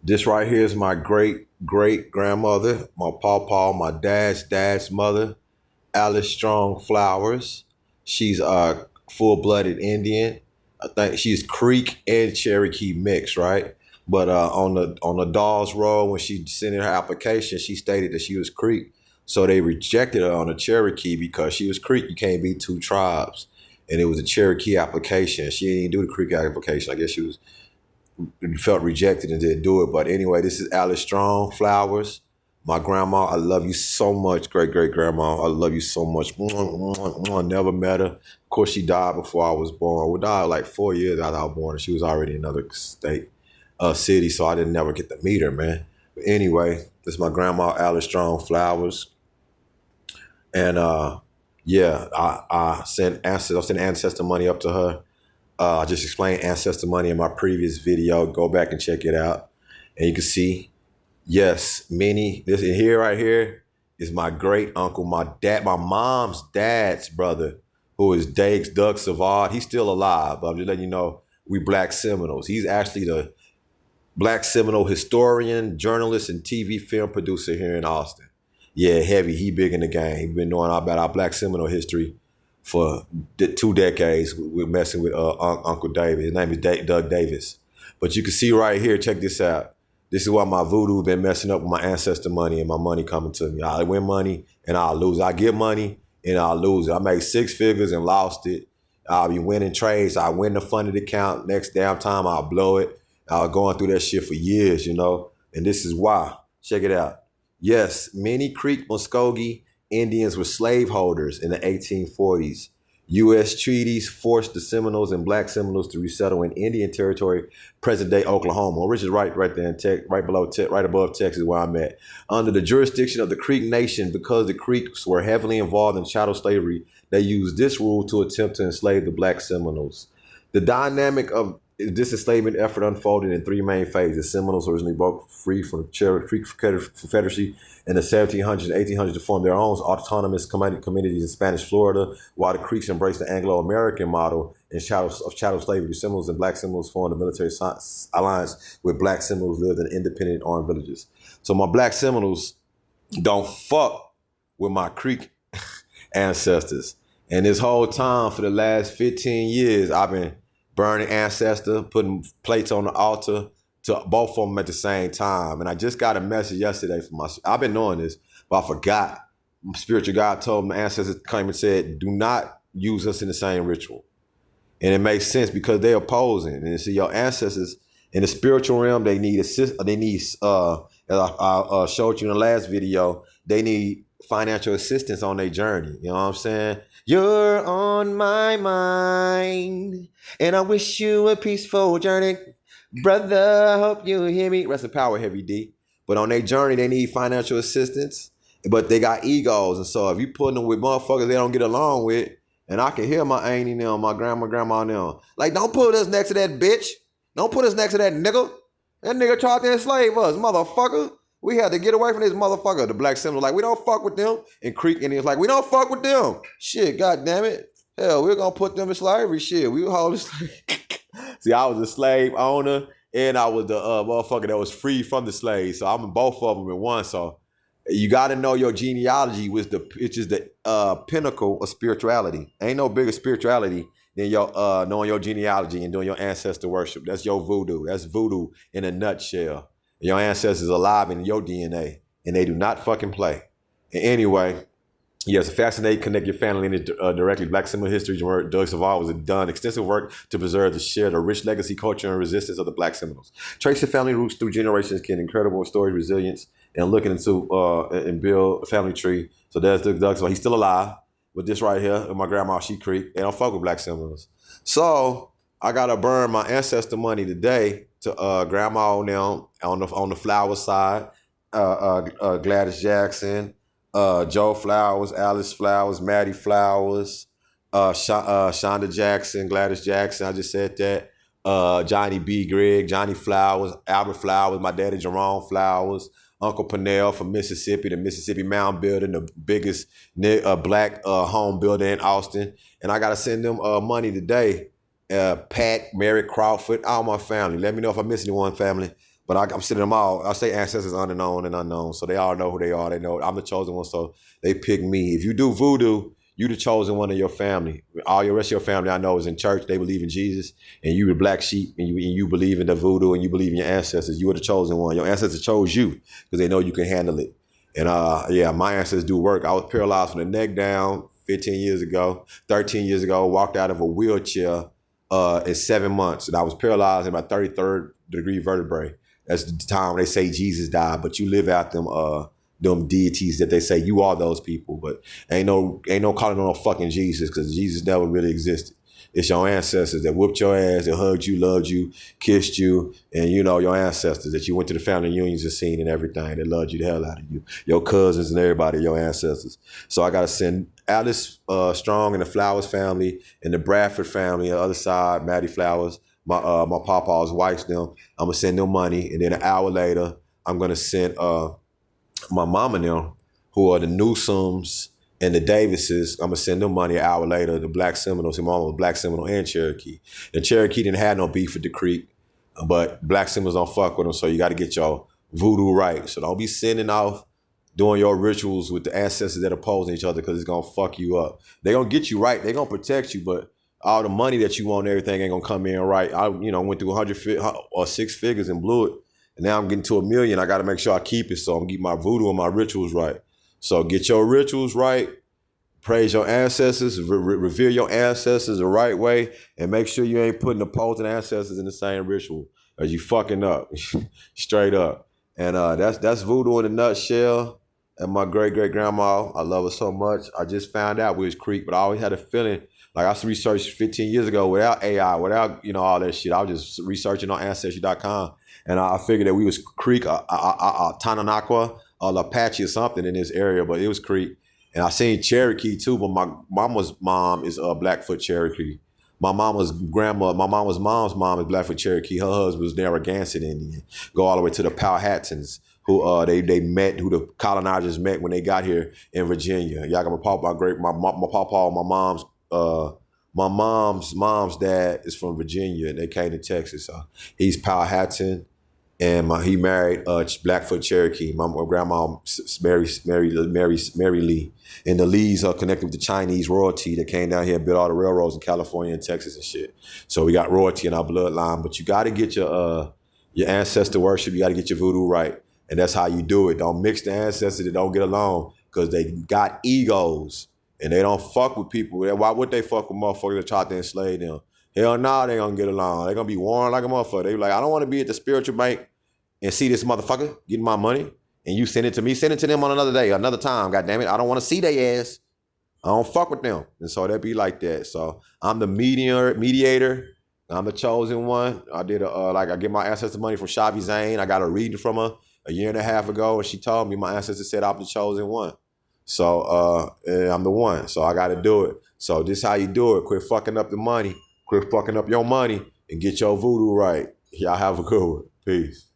This right here is my great great grandmother, my pawpaw, my dad's mother, Alice Strong Flowers. She's a full blooded Indian. I think she's Creek and Cherokee mix, right? But on the Dawes Road, when she sent in her application, she stated that she was Creek. So they rejected her on the Cherokee because she was Creek. You can't be two tribes. And it was a Cherokee application. She didn't do the Creek application. I guess she was felt rejected and didn't do it. But anyway, this is Alice Strong Flowers. My grandma, I love you so much, great great grandma. I love you so much. Never met her. Of course, she died before I was born. We died like 4 years after I was born. She was already in another state, city, so I didn't never get to meet her, man. But anyway, this is my grandma, Alice Strong Flowers, and yeah, I sent ancestor money up to her. I just explained ancestor money in my previous video. Go back and check it out. And you can see, yes, many, this here right here is my great uncle, my mom's dad's brother, who is Doug Savard. He's still alive, but I'm just letting you know, we Black Seminoles. He's actually the Black Seminole historian, journalist, and TV film producer here in Austin. Yeah, heavy. He big in the game. He's been knowing about our Black Seminole history for 2 decades. We're messing with Uncle David. His name is Doug Davis. But you can see right here, check this out. This is why my voodoo been messing up with my ancestor money and my money coming to me. I win money and I'll lose. I get money and I'll lose it. I made 6 figures and lost it. I'll be winning trades. I win the funded account. Next damn time I'll blow it. I was going through that shit for years, and this is why. Check it out. Yes, many Creek Muskogee Indians were slaveholders in the 1840s. U.S. treaties forced the Seminoles and Black Seminoles to resettle in Indian territory, present-day Oklahoma, which is right there in right above Texas, where I'm at. Under the jurisdiction of the Creek Nation, because the Creeks were heavily involved in chattel slavery, they used this rule to attempt to enslave the Black Seminoles. The dynamic of this enslavement effort unfolded in 3 main phases. Seminoles originally broke free from the Cherokee Confederacy in the 1700s and 1800s to form their own autonomous communities in Spanish Florida, while the Creeks embraced the Anglo-American model of chattel slavery. The Seminoles and Black Seminoles formed a military alliance where Black Seminoles lived in independent armed villages. So my Black Seminoles don't fuck with my Creek ancestors. And this whole time for the last 15 years, I've been burning ancestor, putting plates on the altar to both of them at the same time. And I just got a message yesterday from I've been knowing this, but I forgot. My spiritual God told my ancestors came and said, do not use us in the same ritual. And it makes sense because they're opposing. And see, your ancestors in the spiritual realm, they need as I showed you in the last video, they need financial assistance on their journey. You know what I'm saying? You're on my mind, and I wish you a peaceful journey. Brother, I hope you hear me. Rest in power, Heavy D. But on their journey, they need financial assistance, but they got egos. And so if you put them with motherfuckers they don't get along with, and I can hear my auntie now, my grandma now, like, don't put us next to that bitch. Don't put us next to that nigga. That nigga tried to enslave us, motherfucker. We had to get away from this motherfucker. The Black Seminoles like, we don't fuck with them. And Creek Indians like, we don't fuck with them. Shit, god damn it. Hell, we're gonna put them in slavery. Shit, we hold this. See, I was a slave owner and I was the motherfucker that was free from the slaves. So I'm in both of them in one. So you got to know your genealogy, which is the pinnacle of spirituality. Ain't no bigger spirituality than your knowing your genealogy and doing your ancestor worship. That's your voodoo. That's voodoo in a nutshell. Your ancestors are alive in your DNA, and they do not fucking play. And anyway, yes, fascinate, connect your family directly. Black Seminole history, Doug Savard was done extensive work to preserve the rich legacy, culture, and resistance of the Black Seminoles. Trace your family roots through generations, can incredible story, resilience, and looking into and build a family tree. So there's Doug Savard. He's still alive. With this right here, and my grandma, she Creek, they don't fuck with Black Seminoles. So I gotta burn my ancestor money today to grandma now on the flower side, Gladys Jackson, Joe Flowers, Alice Flowers, Maddie Flowers, Shonda Jackson, Gladys Jackson. I just said that. Johnny B. Grigg, Johnny Flowers, Albert Flowers, my daddy Jerome Flowers, Uncle Pernell from Mississippi, the Mississippi Mound Building, the biggest black home builder in Austin. And I got to send them money today. Pat, Mary Crawford, all my family. Let me know if I miss anyone, family. But I'm sending them all. I say ancestors unknown and unknown, so they all know who they are. They know I'm the chosen one, so they pick me. If you do voodoo, you the chosen one of your family. All your rest of your family I know is in church. They believe in Jesus, and you the black sheep, and you believe in the voodoo, and you believe in your ancestors. You are the chosen one. Your ancestors chose you because they know you can handle it. And yeah, my ancestors do work. I was paralyzed from the neck down 15 years ago, 13 years ago. Walked out of a wheelchair in 7 months, and I was paralyzed in my 33rd degree vertebrae. That's the time they say Jesus died, but you live out them deities that they say you are those people. But ain't no calling on no fucking Jesus, because Jesus never really existed. It's your ancestors that whooped your ass, that hugged you, loved you, kissed you, and your ancestors that you went to the family unions and seen and everything that loved you the hell out of you. Your cousins and everybody, your ancestors. So I gotta send Alice Strong and the Flowers family and the Bradford family on the other side, Maddie Flowers, my papa's wife's them. I'm gonna send them money, and then an hour later, I'm gonna send my mom and them, who are the Newsoms and the Davises. I'm gonna send them money an hour later. The Black Seminoles, my mom was Black Seminole and Cherokee. The Cherokee didn't have no beef with the Creek, but Black Seminoles don't fuck with them. So you got to get your voodoo right. So don't be sending off doing your rituals with the ancestors that opposing each other, because it's gonna fuck you up. They gonna get you right. They gonna protect you, but all the money that you want and everything ain't gonna come in right. I went through 100 or 6 figures and blew it. And now I'm getting to $1 million. I got to make sure I keep it. So I'm getting my voodoo and my rituals right. So get your rituals right. Praise your ancestors. Revere your ancestors the right way. And make sure you ain't putting opposing ancestors in the same ritual, or you fucking up. Straight up. And that's voodoo in a nutshell. And my great-great-grandma, I love her so much. I just found out we was Creek, but I always had a feeling. Like, I researched 15 years ago without AI, without all that shit. I was just researching on Ancestry.com. And I figured that we was Creek, Tananakwa, or Apache or something in this area, but it was Creek. And I seen Cherokee too, but my mama's mom is Blackfoot Cherokee. My mama's mom's mom is Blackfoot Cherokee. Her husband was Narragansett Indian. Go all the way to the Powhatans, who they met, who the colonizers met when they got here in Virginia. Y'all got my papa, my mom's dad is from Virginia, and they came to Texas. So he's Powhatan. And he married Blackfoot Cherokee. My grandma Mary Lee. And the Lees are connected with the Chinese royalty that came down here and built all the railroads in California and Texas and shit. So we got royalty in our bloodline. But you got to get your ancestor worship. You got to get your voodoo right. And that's how you do it. Don't mix the ancestors that don't get along, because they got egos and they don't fuck with people. Why would they fuck with motherfuckers that try to enslave them? Hell no, they gonna get along. They gonna be warring like a motherfucker. They be like, I don't want to be at the spiritual bank and see this motherfucker getting my money, and you send it to me. Send it to them on another day, another time. God damn it, I don't want to see their ass. I don't fuck with them. And so that be like that. So I'm the mediator. I'm the chosen one. I did I get my ancestor money from Shavi Zane. I got a reading from her 1.5 years ago, and she told me my ancestor said I'm the chosen one. So I'm the one. So I got to do it. So this is how you do it. Quit fucking up the money. Quit fucking up your money and get your voodoo right. Y'all have a good one. Peace.